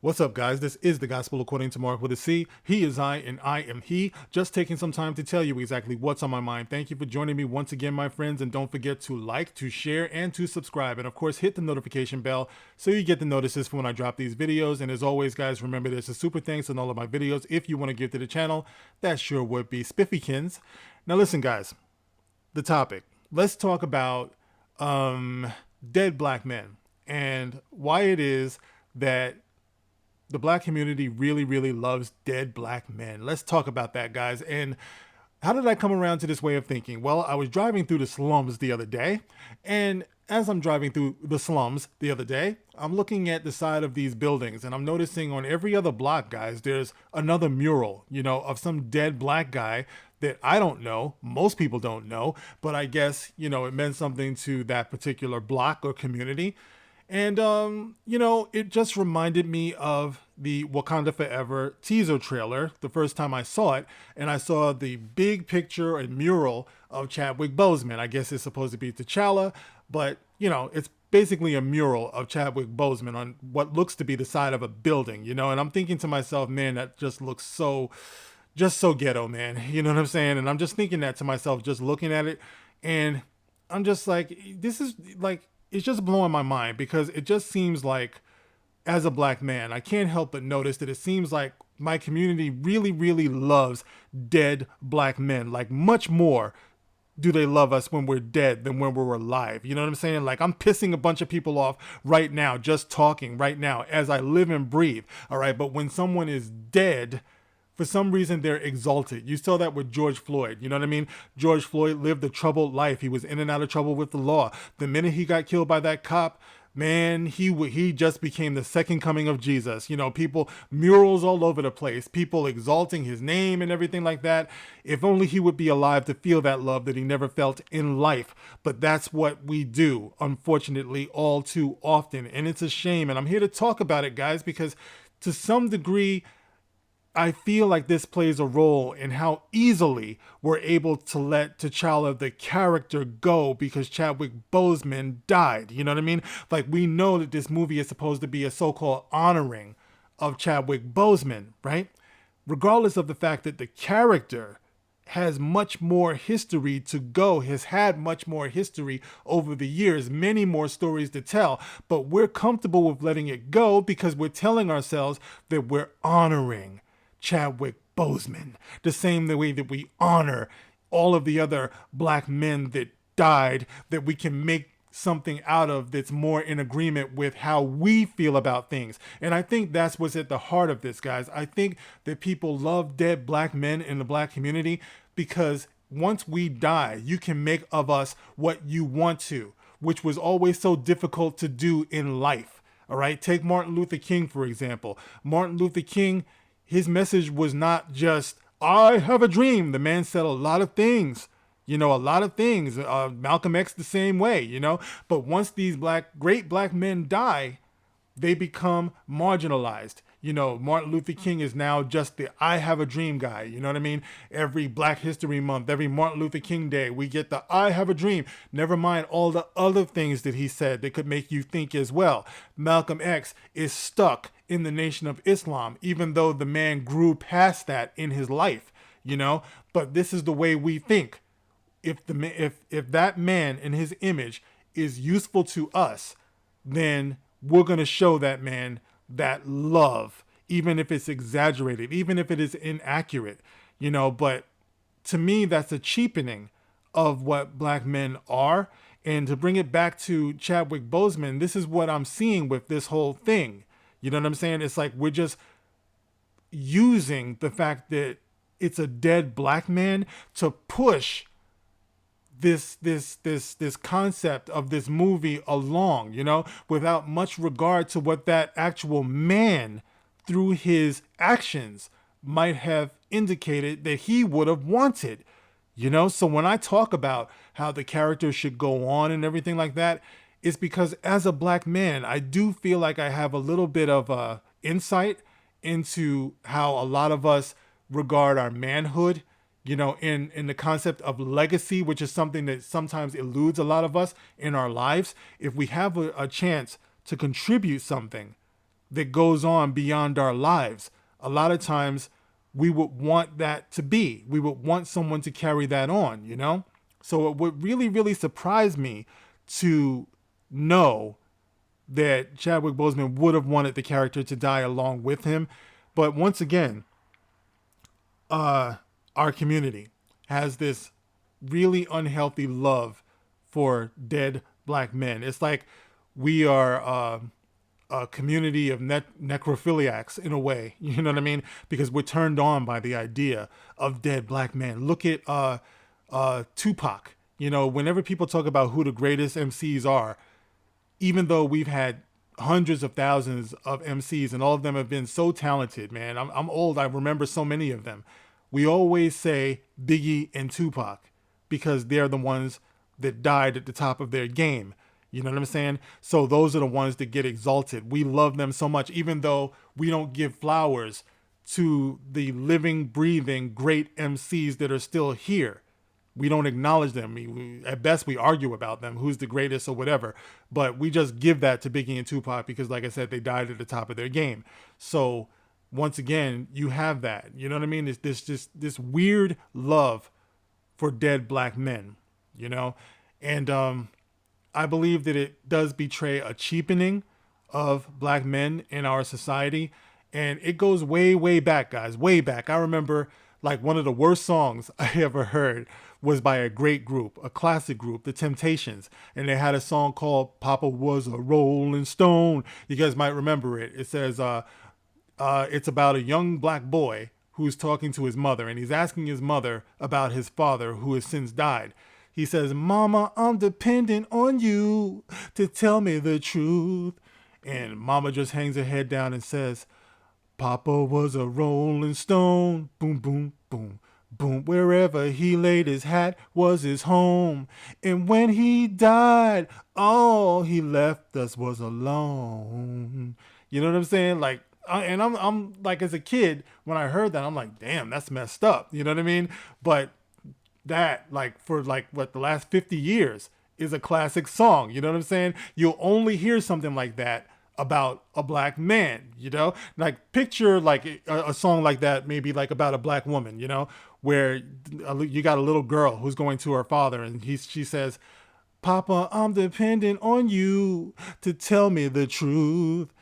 What's up, guys? This is the Gospel According to Mark with a C. He is I, and I am he. Just taking some time to tell you exactly what's on my mind. Thank you for joining me once again, my friends, and don't forget to like, to share, and to subscribe. And of course, hit the notification bell so you get the notices for when I drop these videos. And as always, guys, remember there's a super thanks on all of my videos. If you want to give to the channel, that sure would be Spiffykins. Now listen, guys, the topic. Let's talk about dead black men and why it is that the black community really loves dead black men. Let's talk about that, guys. And how did I come around to this way of thinking? Well, I was driving through the slums the other day, and as I'm driving through the slums the other day, I'm looking at the side of these buildings, and I'm noticing on every other block, guys, there's another mural, of some dead black guy that I don't know. Most people don't know, but I guess, it meant something to that particular block or community. And, it just reminded me of the Wakanda Forever teaser trailer the first time I saw it. And I saw the big picture and mural of Chadwick Boseman. I guess it's supposed to be T'Challa, but, it's basically a mural of Chadwick Boseman on what looks to be the side of a building, and I'm thinking to myself, man, that just looks just so ghetto, man. You know what I'm saying? And I'm just thinking that to myself, just looking at it. And I'm just like, this is like, it's just blowing my mind because it just seems like, as a black man, I can't help but notice that it seems like my community really loves dead black men. Like, much more do they love us when we're dead than when we're alive. You know what I'm saying? Like, I'm pissing a bunch of people off right now, just talking right now as I live and breathe. All right. But when someone is dead, for some reason they're exalted. You saw that with George Floyd. You know what I mean? George Floyd lived a troubled life. He was in and out of trouble with the law. The minute he got killed by that cop, man, he just became the second coming of Jesus. People, murals all over the place, people exalting his name and everything like that. If only he would be alive to feel that love that he never felt in life. But that's what we do, unfortunately, all too often. And it's a shame. And I'm here to talk about it, guys, because to some degree, I feel like this plays a role in how easily we're able to let T'Challa, the character, go because Chadwick Boseman died. You know what I mean? Like, we know that this movie is supposed to be a so-called honoring of Chadwick Boseman, right? Regardless of the fact that the character has much more history to go, has had much more history over the years, many more stories to tell, but we're comfortable with letting it go because we're telling ourselves that we're honoring Chadwick Boseman, the same way that we honor all of the other black men that died, that we can make something out of that's more in agreement with how we feel about things. And I think that's what's at the heart of this, guys. I think that people love dead black men in the black community because once we die, you can make of us what you want to, which was always so difficult to do in life. All right, take Martin Luther King, for example. Martin Luther King, his message was not just, I have a dream. The man said a lot of things, a lot of things. Malcolm X the same way, But once these great black men die, they become marginalized. Martin Luther King is now just the I have a dream guy. You know what I mean? Every Black History Month, every Martin Luther King Day, we get the I have a dream. Never mind all the other things that he said that could make you think as well. Malcolm X is stuck in the Nation of Islam, even though the man grew past that in his life, But this is the way we think. If that man in his image is useful to us, then we're going to show that man that love, even if it's exaggerated, even if it is inaccurate, But to me, that's a cheapening of what black men are. And to bring it back to Chadwick Boseman, this is what I'm seeing with this whole thing. You know what I'm saying? It's like we're just using the fact that it's a dead black man to push this concept of this movie along, without much regard to what that actual man through his actions might have indicated that he would have wanted. So when I talk about how the character should go on and everything like that, it's because as a black man, I do feel like I have a little bit of insight into how a lot of us regard our manhood, in the concept of legacy, which is something that sometimes eludes a lot of us in our lives. If we have a chance to contribute something that goes on beyond our lives. A lot of times we would want that to be. We would want someone to carry that on, you know? So it would really, really surprise me to know that Chadwick Boseman would have wanted the character to die along with him. But once again, our community has this really unhealthy love for dead black men. It's like we are a community of necrophiliacs in a way, you know what I mean? Because we're turned on by the idea of dead black men. Look at Tupac. You know, whenever people talk about who the greatest MCs are, even though we've had hundreds of thousands of MCs and all of them have been so talented, man. I'm old. I remember so many of them. We always say Biggie and Tupac because they're the ones that died at the top of their game. You know what I'm saying? So those are the ones that get exalted. We love them so much, even though we don't give flowers to the living, breathing, great MCs that are still here. We don't acknowledge them. At best, we argue about them, who's the greatest or whatever. But we just give that to Biggie and Tupac because, like I said, they died at the top of their game. So once again, you have that. You know what I mean? It's this weird love for dead black men, you know? And I believe that it does betray a cheapening of black men in our society. And it goes way, way back, guys, way back. I remember like one of the worst songs I ever heard was by a great group, a classic group, The Temptations. And they had a song called Papa Was a Rolling Stone. You guys might remember it. It says, it's about a young black boy who's talking to his mother, and he's asking his mother about his father who has since died. He says, Mama, I'm dependent on you to tell me the truth. And Mama just hangs her head down and says, Papa was a rolling stone, boom, boom, boom, boom. Wherever he laid his hat was his home. And when he died, all he left us was alone. You know what I'm saying? Like, and I'm like, as a kid, when I heard that, I'm like, damn, that's messed up. You know what I mean? But that, like, for like what the last 50 years is a classic song. You know what I'm saying? You'll only hear something like that about a black man, you know? Like, picture like a song like that, maybe like about a black woman, you know, where you got a little girl who's going to her father and she says, Papa, I'm dependent on you to tell me the truth.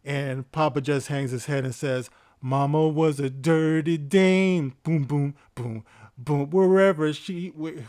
And Papa just hangs his head and says, Mama was a dirty dame. Boom, boom, boom, boom. Wherever she... Wait,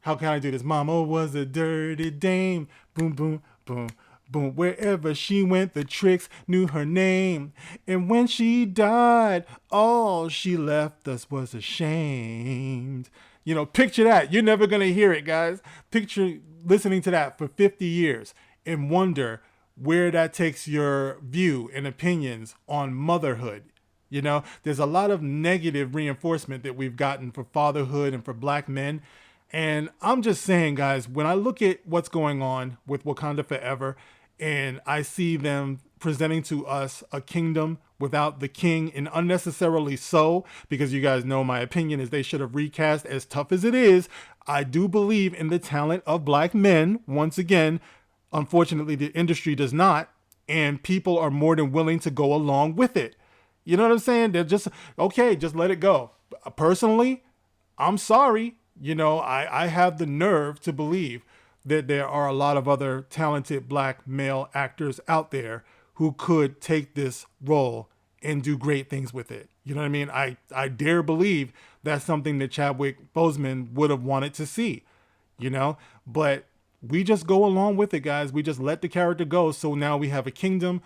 how can I do this? Mama was a dirty dame. Boom, boom, boom, boom. Wherever she went, the tricks knew her name. And when she died, all she left us was ashamed. You know, picture that. You're never going to hear it, guys. Picture listening to that for 50 years and wonder where that takes your view and opinions on motherhood. You know, there's a lot of negative reinforcement that we've gotten for fatherhood and for black men. And I'm just saying, guys, when I look at what's going on with Wakanda Forever and I see them presenting to us a kingdom without the king, and unnecessarily so, because you guys know my opinion is they should have recast. As tough as it is, I do believe in the talent of black men. Once again, unfortunately, the industry does not, and people are more than willing to go along with it. You know what I'm saying? They're just, okay, just let it go. Personally, I'm sorry. You know, I have the nerve to believe that there are a lot of other talented black male actors out there who could take this role and do great things with it. You know what I mean? I dare believe that's something that Chadwick Boseman would have wanted to see, you know? But we just go along with it, guys. We just let the character go. So now we have a kingdom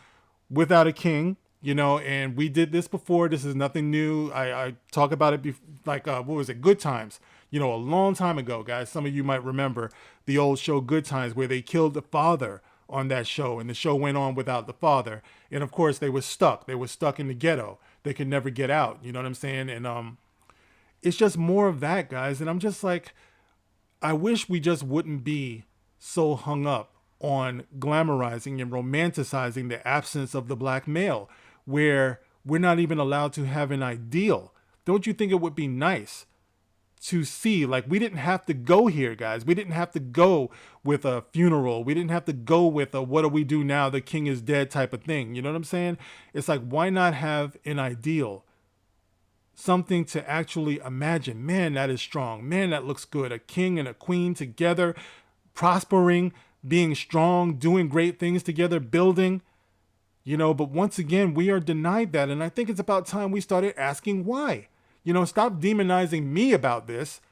without a king, you know, and we did this before. This is nothing new. I talk about it like, what was it? Good Times, you know, a long time ago, guys. Some of you might remember the old show Good Times, where they killed the father on that show, and the show went on without the father. And of course they were stuck. They were stuck in the ghetto. They could never get out. You know what I'm saying? And it's just more of that, guys. And I'm just like, I wish we just wouldn't be so hung up on glamorizing and romanticizing the absence of the black male, where we're not even allowed to have an ideal. Don't you think it would be nice to see. Like, we didn't have to go here, guys. We didn't have to go with a funeral. We didn't have to go with a what do we do now, the king is dead type of thing. You know what I'm saying? It's like, why not have an ideal? Something to actually imagine. Man, that is strong. Man, that looks good. A king and a queen together, prospering, being strong, doing great things together, building. But once again, we are denied that. And I think it's about time we started asking why. Stop demonizing me about this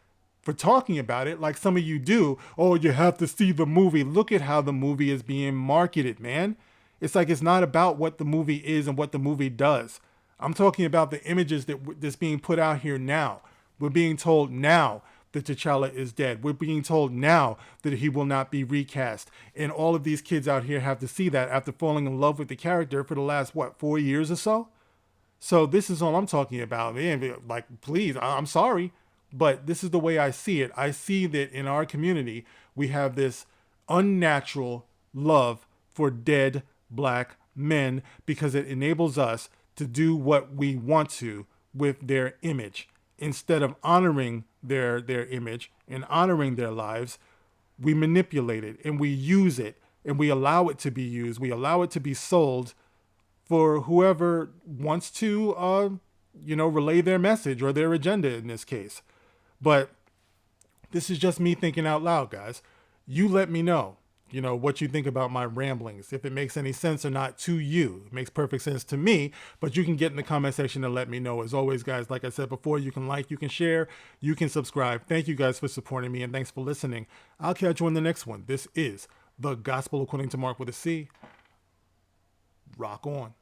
for talking about it like some of you do. Oh, you have to see the movie. Look at how the movie is being marketed, man. It's like it's not about what the movie is and what the movie does. I'm talking about the images that's being put out here now. We're being told now that T'Challa is dead. We're being told now that he will not be recast. And all of these kids out here have to see that after falling in love with the character for the last, 4 years or so? So this is all I'm talking about. Man, like, please, I'm sorry, but this is the way I see it. I see that in our community, we have this unnatural love for dead black men because it enables us to do what we want to with their image. Instead of honoring their image and honoring their lives, we manipulate it and we use it and we allow it to be used. We allow it to be sold for whoever wants to, relay their message or their agenda in this case. But this is just me thinking out loud, guys. You let me know, what you think about my ramblings, if it makes any sense or not to you. It makes perfect sense to me, but you can get in the comment section and let me know. As always, guys, like I said before, you can like, you can share, you can subscribe. Thank you guys for supporting me and thanks for listening. I'll catch you in the next one. This is The Gospel According to Mark with a C. Rock on.